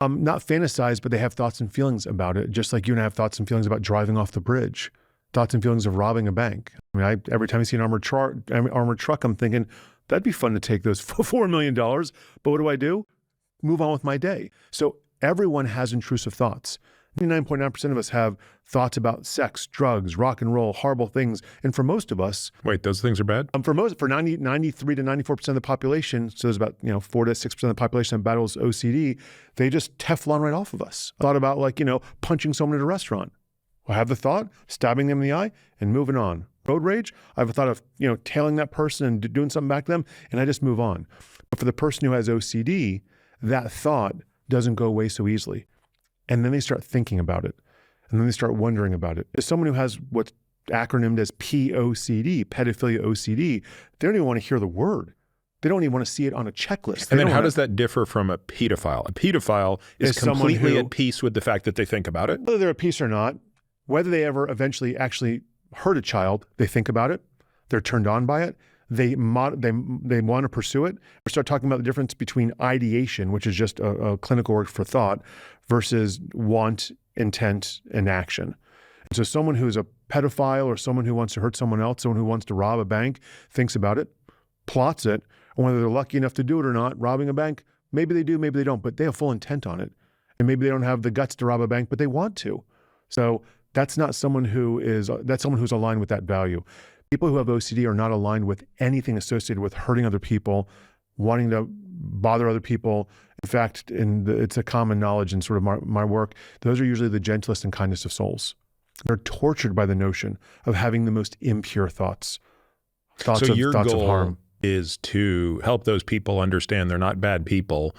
Not fantasize, but they have thoughts and feelings about it, just like you and I have thoughts and feelings about driving off the bridge, thoughts and feelings of robbing a bank. I mean, every time I see an armored truck, I'm thinking, that'd be fun to take those $4 million. But what do? Move on with my day. So everyone has intrusive thoughts. 99.9% of us have thoughts about sex, drugs, rock and roll, horrible things. And for most of us— Wait, those things are bad? For 93 to 94% of the population, so there's about 4 to 6% of the population that battles OCD, they just Teflon right off of us. Thought about punching someone at a restaurant. I have the thought, stabbing them in the eye and moving on. Road rage, I have a thought of tailing that person and doing something back to them, and I just move on. But for the person who has OCD, that thought doesn't go away so easily. And then they start thinking about it. And then they start wondering about it. As someone who has what's acronymed as POCD, pedophilia OCD, they don't even want to hear the word. They don't even want to see it on a checklist. And then how does that differ from a pedophile? A pedophile is completely at peace with the fact that they think about it? Whether they're at peace or not, whether they ever eventually actually hurt a child, they think about it. They're turned on by it. They want to pursue it. We start talking about the difference between ideation, which is just a clinical word for thought, versus want, intent, and action. And so someone who's a pedophile or someone who wants to hurt someone else, someone who wants to rob a bank, thinks about it, plots it, and whether they're lucky enough to do it or not, robbing a bank, maybe they do, maybe they don't, but they have full intent on it. And maybe they don't have the guts to rob a bank, but they want to. So that's someone who's aligned with that value. People who have OCD are not aligned with anything associated with hurting other people, wanting to bother other people. In fact, it's a common knowledge in sort of my work, those are usually the gentlest and kindest of souls. They're tortured by the notion of having the most impure thoughts of harm. So your goal is to help those people understand they're not bad people,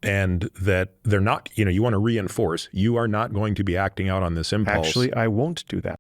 and that they're not, you want to reinforce, you are not going to be acting out on this impulse. Actually, I won't do that.